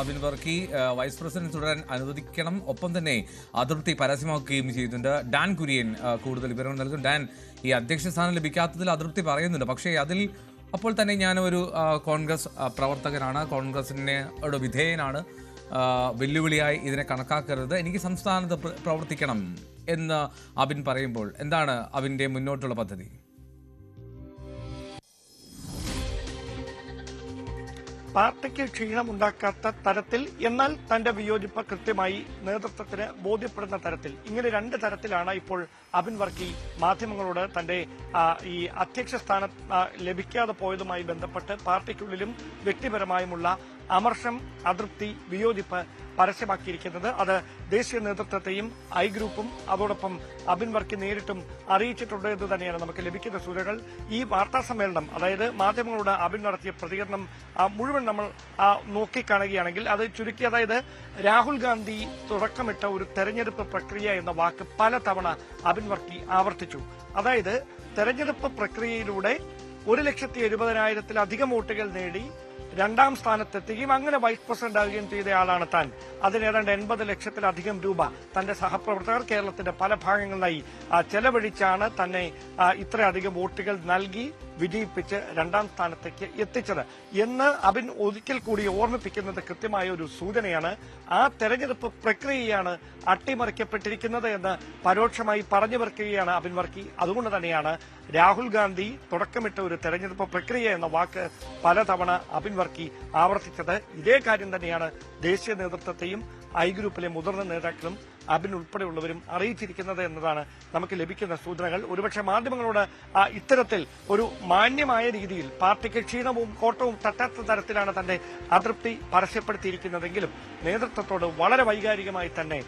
Abin Varkey vice president തുടരാൻ അനുവദിക്കണം, ഒപ്പം തന്നെ അതൃപ്തി പരസ്യമാക്കുകയും ചെയ്യുന്നുണ്ട്. ഡാൻ കുര്യൻ കൂടുതൽ വിവരങ്ങൾ നൽകും. ഡാൻ, ഈ അധ്യക്ഷ സ്ഥാനം ലഭിക്കാത്തതിൽ അതൃപ്തി പറയുന്നുണ്ട്, പക്ഷേ അതിൽ അപ്പോൾ തന്നെ ഞാനൊരു കോൺഗ്രസ് പ്രവർത്തകനാണ്, കോൺഗ്രസിനെ വിധേയനാണ്, വെല്ലുവിളിയായി ഇതിനെ കണക്കാക്കരുത്, എനിക്ക് സംസ്ഥാനത്ത് പ്രവർത്തിക്കണം എന്ന് അബിൻ പറയുമ്പോൾ എന്താണ് അബിൻ്റെ മുന്നോട്ടുള്ള പദ്ധതി? പാർട്ടിക്ക് ക്ഷീണമുണ്ടാക്കാത്ത തരത്തിൽ, എന്നാൽ തന്റെ വിയോജിപ്പ് കൃത്യമായി നേതൃത്വത്തിന് ബോധ്യപ്പെടുന്ന തരത്തിൽ, ഇങ്ങനെ രണ്ട് തരത്തിലാണ് ഇപ്പോൾ അബിൻ വർക്കി മാധ്യമങ്ങളോട് തന്റെ ഈ അധ്യക്ഷ സ്ഥാനം ലഭിക്കാതെ പോയതുമായി ബന്ധപ്പെട്ട് പാർട്ടിക്കുള്ളിലും വ്യക്തിപരമായുമുള്ള അമർഷം, അതൃപ്തി, വിയോജിപ്പ് പരസ്യമാക്കിയിരിക്കുന്നത്. അത് ദേശീയ നേതൃത്വത്തെയും ഐ ഗ്രൂപ്പും അതോടൊപ്പം അബിൻ വർക്കി നേരിട്ടും അറിയിച്ചിട്ടുണ്ട് എന്ന് തന്നെയാണ് നമുക്ക് ലഭിക്കുന്ന സൂചനകൾ. ഈ വാർത്താ സമ്മേളനം, അതായത് മാധ്യമങ്ങളോട് അബിൻ നടത്തിയ പ്രതികരണം മുഴുവൻ നമ്മൾ നോക്കിക്കാണുകയാണെങ്കിൽ അത് ചുരുക്കി, അതായത് രാഹുൽ ഗാന്ധി തുടക്കമിട്ട ഒരു തെരഞ്ഞെടുപ്പ് പ്രക്രിയ എന്ന വാക്ക് പലതവണ അബിൻ വർക്കി ആവർത്തിച്ചു. അതായത് തെരഞ്ഞെടുപ്പ് പ്രക്രിയയിലൂടെ 1,70,000-ത്തിലധികം വോട്ടുകൾ നേടി രണ്ടാം സ്ഥാനത്തെത്തുകയും അങ്ങനെ വൈസ് പ്രസിഡന്റ് ആവുകയും ചെയ്തയാളാണ് താൻ. അതിന് ഏതാണ്ട് 80 ലക്ഷത്തിലധികം രൂപ തന്റെ സഹപ്രവർത്തകർ കേരളത്തിന്റെ പല ഭാഗങ്ങളിലായി ചെലവഴിച്ചാണ് തന്നെ ഇത്രയധികം വോട്ടുകൾ നൽകി വിജയിപ്പിച്ച് രണ്ടാം സ്ഥാനത്തേക്ക് എത്തിച്ചത് എന്ന് അബിൻ ഒരിക്കൽ കൂടി ഓർമ്മിപ്പിക്കുന്നത് കൃത്യമായ ഒരു സൂചനയാണ്. ആ തെരഞ്ഞെടുപ്പ് പ്രക്രിയയാണ് അട്ടിമറിക്കപ്പെട്ടിരിക്കുന്നത് എന്ന് പരോക്ഷമായി പറഞ്ഞു വെക്കുകയാണ് അബിൻ വർക്കി. അതുകൊണ്ട് തന്നെയാണ് രാഹുൽ ഗാന്ധി തുടക്കമിട്ട ഒരു തെരഞ്ഞെടുപ്പ് പ്രക്രിയ എന്ന വാക്ക് പലതവണ അബിൻ വർക്കി ആവർത്തിച്ചത്. ഇതേ കാര്യം തന്നെയാണ് ദേശീയ നേതൃത്വത്തെയും ഐ ഗ്രൂപ്പിലെ മുതിർന്ന നേതാക്കളും അബിൻ ഉൾപ്പെടെയുള്ളവരും അറിയിച്ചിരിക്കുന്നത് എന്നതാണ് നമുക്ക് ലഭിക്കുന്ന സൂചനകൾ. ഒരുപക്ഷെ മാധ്യമങ്ങളോട് ഇത്തരത്തിൽ ഒരു മാന്യമായ രീതിയിൽ പാർട്ടിക്ക് ക്ഷീണവും കോട്ടവും തട്ടാത്ത തരത്തിലാണ് തന്റെ അതൃപ്തി പരസ്യപ്പെടുത്തിയിരിക്കുന്നതെങ്കിലും നേതൃത്വത്തോട് വളരെ വൈകാരികമായി തന്നെ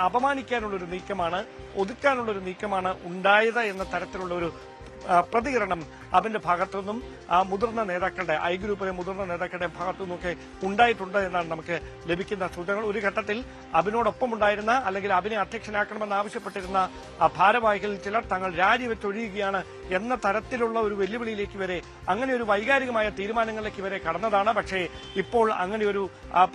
അപമാനിക്കാനുള്ളൊരു നീക്കമാണ്, ഒതുക്കാനുള്ളൊരു നീക്കമാണ് ഉണ്ടായത് എന്ന തരത്തിലുള്ള ഒരു പ്രതികരണം അബിന്റെ ഭാഗത്തുനിന്നും മുതിർന്ന നേതാക്കളുടെ, ഐ ഗ്രൂപ്പിലെ മുതിർന്ന നേതാക്കളുടെ ഭാഗത്തുനിന്നൊക്കെ ഉണ്ടായിട്ടുണ്ട് എന്നാണ് നമുക്ക് ലഭിക്കുന്ന സൂചനകൾ. ഒരു ഘട്ടത്തിൽ അബിനോടൊപ്പം ഉണ്ടായിരുന്ന, അല്ലെങ്കിൽ അബിനെ അധ്യക്ഷനാക്കണമെന്ന് ആവശ്യപ്പെട്ടിരുന്ന ഭാരവാഹികളിൽ ചിലർ തങ്ങൾ രാജിവെച്ചൊഴിയുകയാണ് എന്ന തരത്തിലുള്ള ഒരു വെല്ലുവിളിയിലേക്ക് വരെ, അങ്ങനെ ഒരു വൈകാരികമായ തീരുമാനങ്ങളിലേക്ക് വരെ കടന്നതാണ്. പക്ഷേ ഇപ്പോൾ അങ്ങനെ ഒരു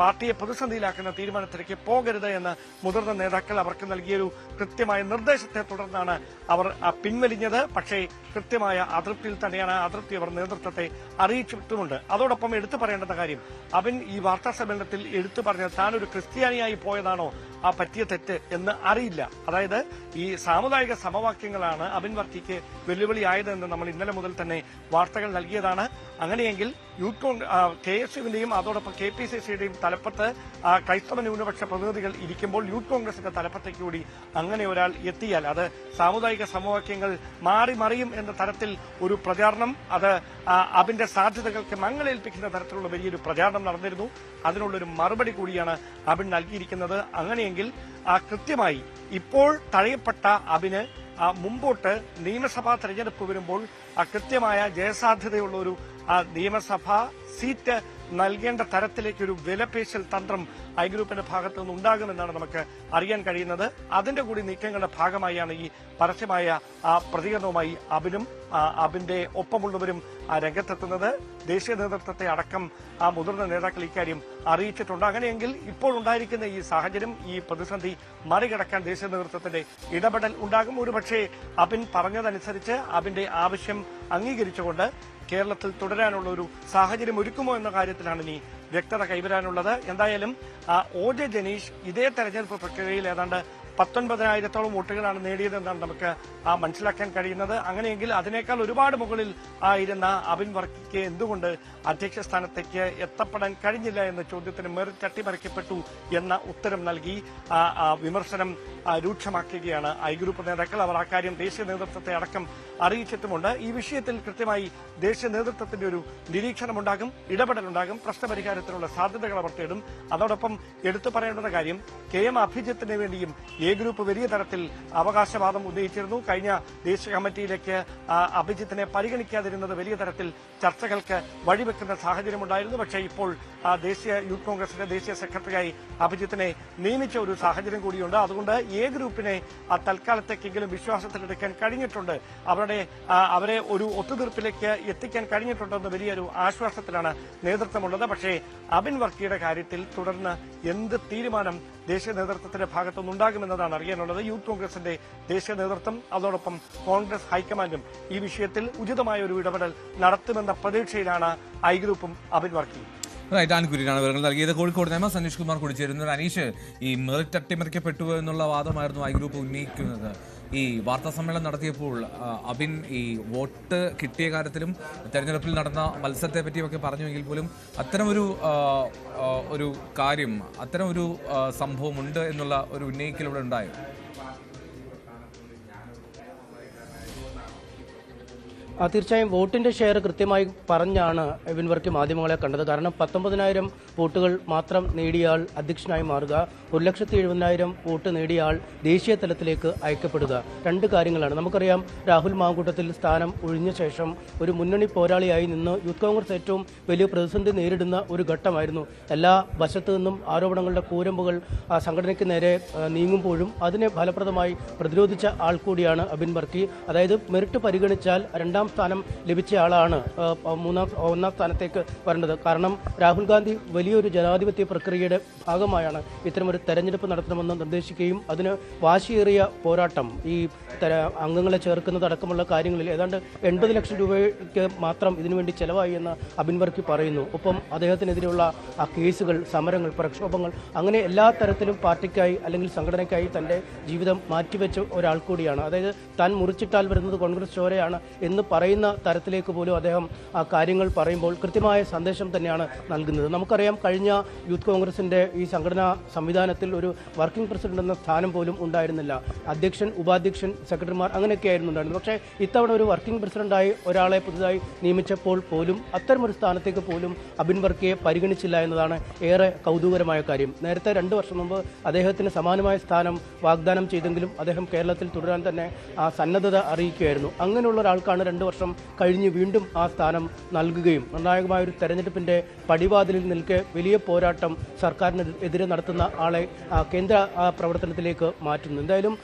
പാർട്ടിയെ പ്രതിസന്ധിയിലാക്കുന്ന തീരുമാനത്തിലേക്ക് പോകരുത് എന്ന് മുതിർന്ന നേതാക്കൾ അവർക്ക് നൽകിയൊരു കൃത്യമായ നിർദ്ദേശത്തെ തുടർന്നാണ് അവർ പിൻവലിഞ്ഞത്. പക്ഷേ കൃത്യമായ അതൃപ്തിയിൽ തന്നെയാണ്, അതൃപ്തി അവർ നേതൃത്വത്തെ അറിയിച്ചിട്ടുമുണ്ട്. അതോടൊപ്പം എടുത്തു പറയേണ്ട കാര്യം, അബിൻ ഈ വാർത്താ സമ്മേളനത്തിൽ എടുത്തു പറഞ്ഞത് താൻ ഒരു ക്രിസ്ത്യാനിയായി പോയതാണോ ആ പറ്റിയ തെറ്റ് എന്ന് അറിയില്ല. അതായത് ഈ സാമുദായിക സമവാക്യങ്ങളാണ് അബിൻ വർക്കിക്ക് വെല്ലുവിളിയായതെന്ന് നമ്മൾ ഇന്നലെ മുതൽ തന്നെ വാർത്തകൾ നൽകിയതാണ്. അങ്ങനെയെങ്കിൽ യൂത്ത് KSUവിന്റെയും അതോടൊപ്പം KPCCയുടെയും തലപ്പത്ത് ക്രൈസ്തവ ന്യൂനപക്ഷ പ്രതിനിധികൾ ഇരിക്കുമ്പോൾ യൂത്ത് കോൺഗ്രസിന്റെ തലപ്പത്തേക്ക് കൂടി അങ്ങനെ ഒരാൾ എത്തിയാൽ അത് സാമുദായിക സമവാക്യങ്ങൾ മാറി മറിയും എന്ന തരത്തിൽ ഒരു പ്രചാരണം, അത് അബിന്റെ സാധ്യതകൾക്ക് മങ്ങലേൽപ്പിക്കുന്ന തരത്തിലുള്ള വലിയൊരു പ്രചാരണം നടന്നിരുന്നു. അതിനുള്ളൊരു മറുപടി കൂടിയാണ് അബിൻ നൽകിയിരിക്കുന്നത്. അങ്ങനെയെങ്കിൽ കൃത്യമായി ഇപ്പോൾ തഴയപ്പെട്ട അബിന് മുമ്പോട്ട് നിയമസഭാ തെരഞ്ഞെടുപ്പ് വരുമ്പോൾ കൃത്യമായ ജയസാധ്യതയുള്ള ഒരു നിയമസഭാ സീറ്റ് നൽകേണ്ട തരത്തിലേക്കൊരു വിലപേശൽ തന്ത്രം ഐ ഗ്രൂപ്പിന്റെ ഭാഗത്തു നിന്നുണ്ടാകുമെന്നാണ് നമുക്ക് അറിയാൻ കഴിയുന്നത്. അതിന്റെ കൂടി നീക്കങ്ങളുടെ ഭാഗമായാണ് ഈ പരസ്യമായ പ്രതികരണവുമായി അബിനും അബിന്റെ ഒപ്പമുള്ളവരും രംഗത്തെത്തുന്നത്. ദേശീയ നേതൃത്വത്തെ അടക്കം മുതിർന്ന നേതാക്കൾ ഇക്കാര്യം അറിയിച്ചിട്ടുണ്ട്. അങ്ങനെയെങ്കിൽ ഇപ്പോൾ ഉണ്ടായിരിക്കുന്ന ഈ സാഹചര്യം, ഈ പ്രതിസന്ധി മറികടക്കാൻ ദേശീയ നേതൃത്വത്തിന്റെ ഇടപെടൽ ഉണ്ടാകും. ഒരുപക്ഷെ അബിൻ പറഞ്ഞതനുസരിച്ച് അബിന്റെ ആവശ്യം അംഗീകരിച്ചുകൊണ്ട് കേരളത്തിൽ തുടരാനുള്ള ഒരു സാഹചര്യം ഒരുക്കുമോ എന്ന കാര്യത്തിലാണ് ഇനി വ്യക്തത കൈവരാനുള്ളത്. എന്തായാലും OJ ജനീഷ് ഇതേ തെരഞ്ഞെടുപ്പ് പ്രക്രിയയിൽ ഏതാണ്ട് 19,000-ഓളം വോട്ടുകളാണ് നേടിയതെന്നാണ് നമുക്ക് മനസ്സിലാക്കാൻ കഴിയുന്നത്. അങ്ങനെയെങ്കിൽ അതിനേക്കാൾ ഒരുപാട് മുകളിൽ ആയിരുന്ന അബിൻ വർക്കിക്ക് എന്തുകൊണ്ട് അധ്യക്ഷ സ്ഥാനത്തേക്ക് എത്തപ്പെടാൻ കഴിഞ്ഞില്ല എന്ന ചോദ്യത്തിന് തട്ടിമറിക്കപ്പെട്ടു എന്ന ഉത്തരം നൽകി വിമർശനം രൂക്ഷമാക്കുകയാണ് ഐ ഗ്രൂപ്പ് നേതാക്കൾ. അവർ അക്കാര്യം ദേശീയ നേതൃത്വത്തെ അടക്കം അറിയിച്ചിട്ടുമുണ്ട്. ഈ വിഷയത്തിൽ കൃത്യമായി ദേശീയ നേതൃത്വത്തിന്റെ ഒരു നിരീക്ഷണമുണ്ടാകും, ഇടപെടലുണ്ടാകും, പ്രശ്നപരിഹാരത്തിനുള്ള സാധ്യതകൾ അവർ തേടും. അതോടൊപ്പം എടുത്തു പറയേണ്ടുന്ന കാര്യം, KM അഭിജിത്തിന് വേണ്ടിയും എ ഗ്രൂപ്പ് വലിയ തരത്തിൽ അവകാശവാദം ഉന്നയിച്ചിരുന്നു. കഴിഞ്ഞ ദേശീയ കമ്മിറ്റിയിലേക്ക് അഭിജിത്തിനെ പരിഗണിക്കാതിരുന്നത് വലിയ തരത്തിൽ ചർച്ചകൾക്ക് വഴിവെക്കുന്ന സാഹചര്യമുണ്ടായിരുന്നു. പക്ഷേ ഇപ്പോൾ ദേശീയ യൂത്ത് കോൺഗ്രസിന്റെ ദേശീയ സെക്രട്ടറിയായി അഭിജിത്തിനെ നിയമിച്ച ഒരു സാഹചര്യം കൂടിയുണ്ട്. അതുകൊണ്ട് എ ഗ്രൂപ്പിനെ തൽക്കാലത്തേക്കെങ്കിലും വിശ്വാസത്തിലെടുക്കാൻ കഴിഞ്ഞിട്ടുണ്ട്. അവരെ ഒരു ഒത്തുതീർപ്പിലേക്ക് എത്തിക്കാൻ കഴിഞ്ഞിട്ടുണ്ടെന്ന് വലിയൊരു ആശ്വാസത്തിലാണ് നേതൃത്വമുള്ളത്. പക്ഷേ അബിൻ വർക്കിയുടെ കാര്യത്തിൽ തുടർന്ന് എന്ത് തീരുമാനം ദേശീയ നേതൃത്വത്തിന്റെ ഭാഗത്തുനിന്നുണ്ടാകുമെന്നതാണ് അറിയാനുള്ളത്. യൂത്ത് കോൺഗ്രസിന്റെ ദേശീയ നേതൃത്വം അതോടൊപ്പം കോൺഗ്രസ് ഹൈക്കമാൻഡും ഈ വിഷയത്തിൽ ഉചിതമായ ഒരു ഇടപെടൽ നടത്തുമെന്ന പ്രതീക്ഷയിലാണ് ഐ ഗ്രൂപ്പും അബിൻ വർക്കിയും. ഡാൻ കുര്യനാണ് വിവരങ്ങൾ നൽകിയത്. കോഴിക്കോട് നിയമ അനീഷ് കുമാർ കൂടി ചേരുന്നത്. അനീഷ്, ഈ മെറിറ്റ് അട്ടിമറിക്കപ്പെട്ടു എന്നുള്ള വാദമായിരുന്നു ഐ ഗ്രൂപ്പ് ഉന്നയിക്കുന്നത്. ഈ വാർത്താ സമ്മേളനം നടത്തിയപ്പോൾ അബിൻ ഈ വോട്ട് കിട്ടിയ കാര്യത്തിലും തെരഞ്ഞെടുപ്പിൽ നടന്ന മത്സരത്തെ പറ്റിയൊക്കെ പറഞ്ഞുവെങ്കിൽ പോലും ഒരു കാര്യം, ഒരു സംഭവമുണ്ട് എന്നുള്ള ഒരു ഉന്നയിക്കൽ ഇവിടെ ഉണ്ടായോ? തീർച്ചയായും വോട്ടിന്റെ ഷെയർ കൃത്യമായി പറഞ്ഞാണ് എബിൻ വർക്കി മാധ്യമങ്ങളെ കണ്ടത്. കാരണം 19,000 വോട്ടുകൾ മാത്രം നേടിയ ആൾ അധ്യക്ഷനായി മാറുക, 1,70,000 വോട്ട് നേടിയ ആൾ ദേശീയ തലത്തിലേക്ക് അയക്കപ്പെടുക, രണ്ട് കാര്യങ്ങളാണ്. നമുക്കറിയാം, രാഹുൽ മാങ്കൂട്ടത്തിൽ സ്ഥാനം ഒഴിഞ്ഞ ശേഷം ഒരു മുന്നണി പോരാളിയായി നിന്ന് യൂത്ത് കോൺഗ്രസ് ഏറ്റവും വലിയ പ്രതിസന്ധി നേരിടുന്ന ഒരു ഘട്ടമായിരുന്നു. എല്ലാ വശത്തു നിന്നും ആരോപണങ്ങളുടെ കൂരമ്പുകൾ സംഘടനയ്ക്ക് നേരെ നീങ്ങുമ്പോഴും അതിനെ ഫലപ്രദമായി പ്രതിരോധിച്ച ആൾ കൂടിയാണ് അബിൻ വർക്കി. അതായത് മെറിറ്റ് പരിഗണിച്ചാൽ രണ്ടാം സ്ഥാനം ലഭിച്ച ആളാണ് ഒന്നാം സ്ഥാനത്തേക്ക് വരേണ്ടത്. കാരണം രാഹുൽ ഗാന്ധി വലിയൊരു ജനാധിപത്യ പ്രക്രിയയുടെ ഭാഗമായാണ് ഇത്തരമൊരു തെരഞ്ഞെടുപ്പ് നടത്തണമെന്ന് നിർദ്ദേശിക്കുകയും അതിന് വാശിയേറിയ പോരാട്ടം ഈ അംഗങ്ങളെ ചേർക്കുന്നതടക്കമുള്ള കാര്യങ്ങളിൽ ഏതാണ്ട് 80 ലക്ഷം രൂപയ്ക്ക് മാത്രം ഇതിനുവേണ്ടി ചെലവായി എന്ന് അബിൻ വർക്കി പറയുന്നു. ഒപ്പം അദ്ദേഹത്തിനെതിരെയുള്ള ആ കേസുകൾ, സമരങ്ങൾ, പ്രക്ഷോഭങ്ങൾ, അങ്ങനെ എല്ലാ തരത്തിലും പാർട്ടിക്കായി അല്ലെങ്കിൽ സംഘടനയ്ക്കായി തന്റെ ജീവിതം മാറ്റിവെച്ച ഒരാൾ കൂടിയാണ്. അതായത് താൻ മുറിച്ചിട്ടാൽ വരുന്നത് കോൺഗ്രസ് ചോരയാണ് എന്ന് പറയുന്ന തരത്തിലേക്ക് പോലും അദ്ദേഹം ആ കാര്യങ്ങൾ പറയുമ്പോൾ കൃത്യമായ സന്ദേശം തന്നെയാണ് നൽകുന്നത്. നമുക്കറിയാം, കഴിഞ്ഞ യൂത്ത് കോൺഗ്രസിന്റെ ഈ സംഘടനാ സംവിധാനത്തിൽ ഒരു വർക്കിംഗ് പ്രസിഡന്റ് എന്ന സ്ഥാനം പോലും ഉണ്ടായിരുന്നില്ല. അധ്യക്ഷൻ, ഉപാധ്യക്ഷൻ, സെക്രട്ടറിമാർ അങ്ങനെയൊക്കെയായിരുന്നു ഉണ്ടായിരുന്നത്. പക്ഷേ ഇത്തവണ ഒരു വർക്കിംഗ് പ്രസിഡന്റായി ഒരാളെ പുതുതായി നിയമിച്ചപ്പോൾ പോലും അത്തരമൊരു സ്ഥാനത്തേക്ക് പോലും അബിൻ വർക്കിയെ പരിഗണിച്ചില്ല എന്നതാണ് ഏറെ കൗതുകരമായ കാര്യം. നേരത്തെ 2 വർഷം മുമ്പ് അദ്ദേഹത്തിന് സമാനമായ സ്ഥാനം വാഗ്ദാനം ചെയ്തെങ്കിലും അദ്ദേഹം കേരളത്തിൽ തുടരാൻ തന്നെ ആ സന്നദ്ധത അറിയിക്കുകയായിരുന്നു. അങ്ങനെയുള്ള ഒരാൾക്കാണ് 2 വർഷം കഴിഞ്ഞ് വീണ്ടും ആ സ്ഥാനം നൽകുകയും നിർണായകമായ ഒരു തെരഞ്ഞെടുപ്പിന്റെ പടിവാതിലിൽ നിൽക്കെ വലിയ പോരാട്ടം സർക്കാരിനെതിരെ നടത്തുന്ന ആളെ കേന്ദ്ര പ്രവർത്തനത്തിലേക്ക് മാറ്റുന്നു. എന്തായാലും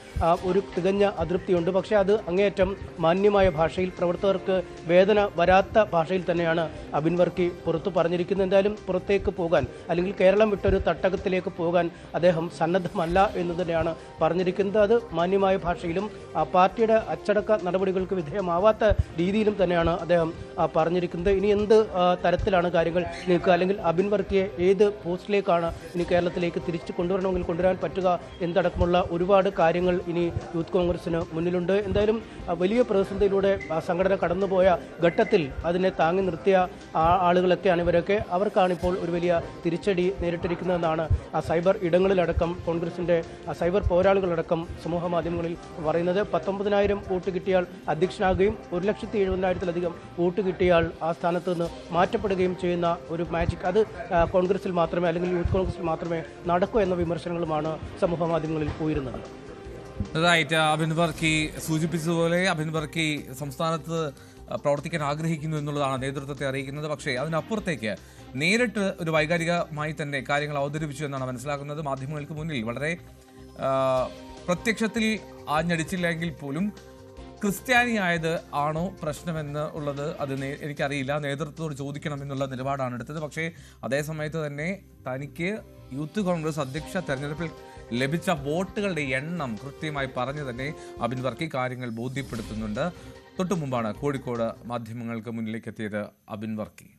ഒരു തികഞ്ഞ അതൃപ്തിയുണ്ട്. പക്ഷേ അത് അങ്ങേയറ്റം മാന്യമായ ഭാഷയിൽ, പ്രവർത്തകർക്ക് വേദന വരാത്ത ഭാഷയിൽ തന്നെയാണ് അബിൻ വർക്കി പുറത്തു പറഞ്ഞിരിക്കുന്നത്. എന്തായാലും പുറത്തേക്ക് പോകാൻ അല്ലെങ്കിൽ കേരളം വിട്ടൊരു തട്ടകത്തിലേക്ക് പോകാൻ അദ്ദേഹം സന്നദ്ധമല്ല എന്ന് തന്നെയാണ് പറഞ്ഞിരിക്കുന്നത്. അത് മാന്യമായ ഭാഷയിലും പാർട്ടിയുടെ അച്ചടക്ക നടപടികൾക്ക് വിധേയമാവാത്ത രീതിയിലും തന്നെയാണ് അദ്ദേഹം പറഞ്ഞിരിക്കുന്നത്. ഇനി എന്ത് തരത്തിലാണ് കാര്യങ്ങൾ നീക്കുക, അല്ലെങ്കിൽ അബിൻ വർക്കിയെ ഏത് പോസ്റ്റിലേക്കാണ് ഇനി കേരളത്തിലേക്ക് തിരിച്ചു കൊണ്ടുവരണമെങ്കിൽ കൊണ്ടുവരാൻ പറ്റുക എന്നടക്കമുള്ള ഒരുപാട് കാര്യങ്ങൾ ഇനി യൂത്ത് കോൺഗ്രസിന് മുന്നിലുണ്ട്. എന്തായാലും വലിയ പ്രതിസന്ധിയിലൂടെ സംഘടന കടന്നുപോയ ഘട്ടത്തിൽ അതിനെ താങ്ങി നിർത്തിയ ആളുകളൊക്കെയാണ് ഇവരൊക്കെ. അവർക്കാണിപ്പോൾ ഒരു വലിയ തിരിച്ചടി നേരിട്ടിരിക്കുന്നതെന്നാണ് സൈബർ ഇടങ്ങളിലടക്കം കോൺഗ്രസിന്റെ സൈബർ പോരാളികളടക്കം സമൂഹ മാധ്യമങ്ങളിൽ പറയുന്നത്. 19,000 വോട്ട് കിട്ടിയാൽ അധ്യക്ഷനാകുകയും 1,70,000-ലധികം വോട്ട് കിട്ടിയാൽ ആ സ്ഥാനത്ത് നിന്ന് മാറ്റപ്പെടുകയും ചെയ്യുന്ന ഒരു മാജിക്, അത് കോൺഗ്രസിൽ മാത്രമേ അല്ലെങ്കിൽ യൂത്ത് കോൺഗ്രസിൽ മാത്രമേ നടക്കൂ എന്ന വിമർശനങ്ങളുമാണ് സമൂഹ മാധ്യമങ്ങളിൽ ഉയരുന്നത്. അബിൻ വർക്കി സൂചിപ്പിച്ചതുപോലെ അബിൻ വർക്കി സംസ്ഥാനത്ത് പ്രവർത്തിക്കാൻ ആഗ്രഹിക്കുന്നു എന്നുള്ളതാണ് നേതൃത്വത്തെ അറിയിക്കുന്നത്. പക്ഷേ അതിനപ്പുറത്തേക്ക് നേരിട്ട് ഒരു വൈകാരികമായി തന്നെ കാര്യങ്ങൾ അവതരിപ്പിച്ചു എന്നാണ് മനസ്സിലാക്കുന്നത്. മാധ്യമങ്ങൾക്ക് മുന്നിൽ വളരെ പ്രത്യക്ഷത്തിൽ ആഞ്ഞടിച്ചില്ലെങ്കിൽ പോലും ക്രിസ്ത്യാനിയായത് ആണോ പ്രശ്നമെന്ന് ഉള്ളത് എനിക്കറിയില്ല, നേതൃത്വത്തോട് ചോദിക്കണം എന്നുള്ള നിലപാടാണ് എടുത്തത്. പക്ഷേ അതേസമയത്ത് തന്നെ തനിക്ക് യൂത്ത് കോൺഗ്രസ് അധ്യക്ഷ തെരഞ്ഞെടുപ്പിൽ ലഭിച്ച വോട്ടുകളുടെ എണ്ണം കൃത്യമായി പറഞ്ഞു തന്നെ അബിൻ വർക്കി കാര്യങ്ങൾ ബോധ്യപ്പെടുത്തുന്നുണ്ട്. തൊട്ടു മുമ്പാണ് കോഴിക്കോട് മാധ്യമങ്ങൾക്ക് മുന്നിലേക്ക് എത്തിയത് അബിൻ വർക്കി.